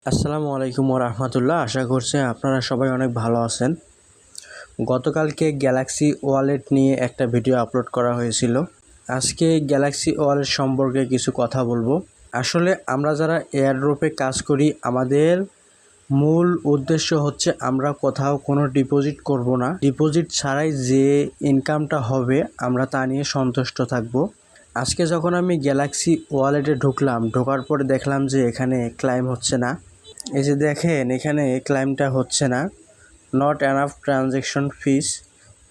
আসসালামু আলাইকুম ওয়া রাহমাতুল্লাহ। আশা করছি আপনারা সবাই অনেক ভালো আছেন। গতকালকে গ্যালাক্সি ওয়ালেট নিয়ে একটা ভিডিও আপলোড করা হয়েছিল। আজকে গ্যালাক্সি ওয়ালেট সম্পর্কে কিছু কথা বলবো। আসলে আমরা যারা এয়ারড্রপে কাজ করি, আমাদের মূল উদ্দেশ্য হচ্ছে আমরা কোথাও কোনো ডিপোজিট করব না। ডিপোজিট ছাড়াই যে ইনকামটা হবে আমরা তা নিয়ে সন্তুষ্ট থাকব। আজকে যখন আমি গ্যালাক্সি ওয়ালেটে ঢোকার পরে দেখলাম যে এখানে ক্লাইম হচ্ছে না। এই যে দেখেন, এখানে ক্লাইমটা হচ্ছে না, নট এনাফ ট্রানজ্যাকশন ফিস।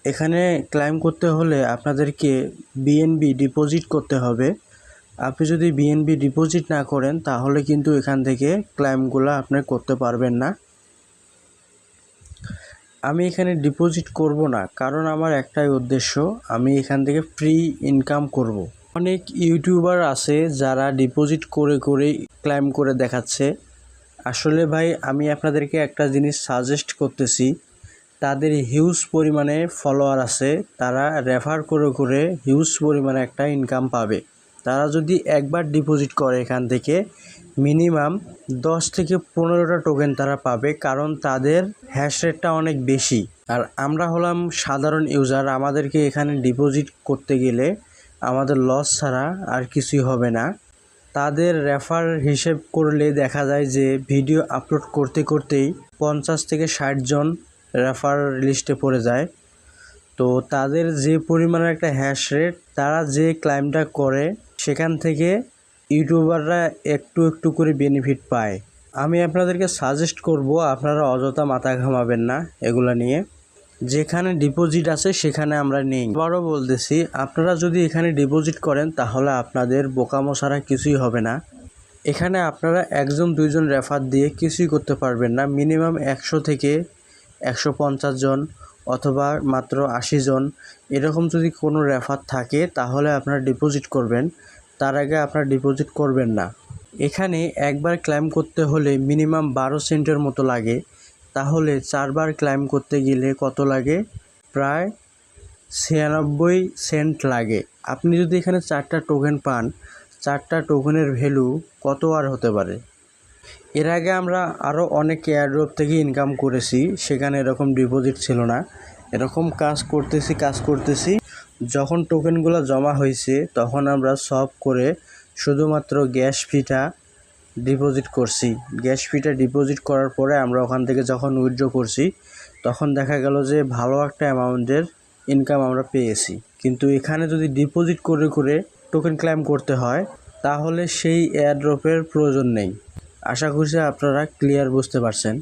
এখানে ক্লাইম করতে হলে আপনাদেরকে বিএনবি ডিপোজিট করতে হবে। আপনি যদি বিএনবি ডিপোজিট না করেন তাহলে কিন্তু এখান থেকে ক্লাইমগুলো আপনি করতে পারবেন না। আমি এখানে ডিপোজিট করব না, কারণ আমার একটাই উদ্দেশ্য, আমি এখান থেকে ফ্রি ইনকাম করব। অনেক ইউটিউবার আছে যারা ডিপোজিট করে ক্লাইম করে দেখাচ্ছে। আসলে ভাই, আমি আপনাদেরকে একটা জিনিস সাজেস্ট করতেছি, তাদের হিউজ পরিমাণে ফলোয়ার আছে, তারা রেফার করে হিউজ পরিমাণে একটা ইনকাম পাবে। তারা যদি একবার ডিপোজিট করে এখান থেকে মিনিমাম 10 থেকে 15টা টোকেন তারা পাবে, কারণ তাদের হ্যাশ রেটটা অনেক বেশি। আর আমরা হলাম সাধারণ ইউজার, আমাদেরকে এখানে ডিপোজিট করতে গেলে আমাদের লস ছাড়া আর কিছুই হবে না। তাদের রেফার হিসেব করলে দেখা যায় যে ভিডিও আপলোড করতেই 50 থেকে 60 জন রেফার লিস্টে পড়ে যায়। তো তাদের যে পরিমাণের একটা হ্যাশ রেট, তারা যে ক্লাইমটা করে সেখান থেকে ইউটিউবাররা একটু করে বেনিফিট পায়। আমি আপনাদেরকে সাজেস্ট করব, আপনারা অযথা মাথা ঘামাবেন না এগুলা নিয়ে। যেখানে ডিপোজিট আছে সেখানে আমরা নেই। আবারও বলতেছি, আপনারা যদি এখানে ডিপোজিট করেন তাহলে আপনাদের বোকামো ছাড়া কিছুই হবে না। এখানে আপনারা 1-2 জন রেফার দিয়ে কিছুই করতে পারবেন না। মিনিমাম 100 থেকে 150 জন অথবা মাত্র 80 জন এরকম যদি কোনো রেফার থাকে তাহলে আপনারা ডিপোজিট করবেন, তার আগে আপনারা ডিপোজিট করবেন না। এখানে একবার ক্লাইম করতে হলে মিনিমাম 12 সেন্টের মতো লাগে, তাহলে 4 বার ক্লাইম করতে গেলে কত লাগে? প্রায় 96 সেন্ট লাগে। আপনি যদি এখানে 4টা টোকেন পান, 4টা টোকেনের ভ্যালু কত আর হতে পারে? এর আগে আমরা আরও অনেক এয়ারড্রপ থেকে ইনকাম করেছি, সেখানে এরকম ডিপোজিট ছিল না। এরকম কাজ করতেছি যখন টোকেনগুলো জমা হয়েছে তখন আমরা সব করে শুধুমাত্র গ্যাস ফিটা ডিপোজিট করছি। গ্যাস ফিটা ডিপোজিট করার পরে আমরা ওখান থেকে যখন উইথড্র করছি তখন দেখা গেল যে ভালো একটা অ্যামাউন্টের ইনকাম আমরা পেয়েছি। কিন্তু এখানে যদি ডিপোজিট করে টোকেন ক্লাইম করতে হয় তাহলে সেই এয়ারড্রপের প্রয়োজন নেই। আশা করছি আপনারা ক্লিয়ার বুঝতে পারছেন।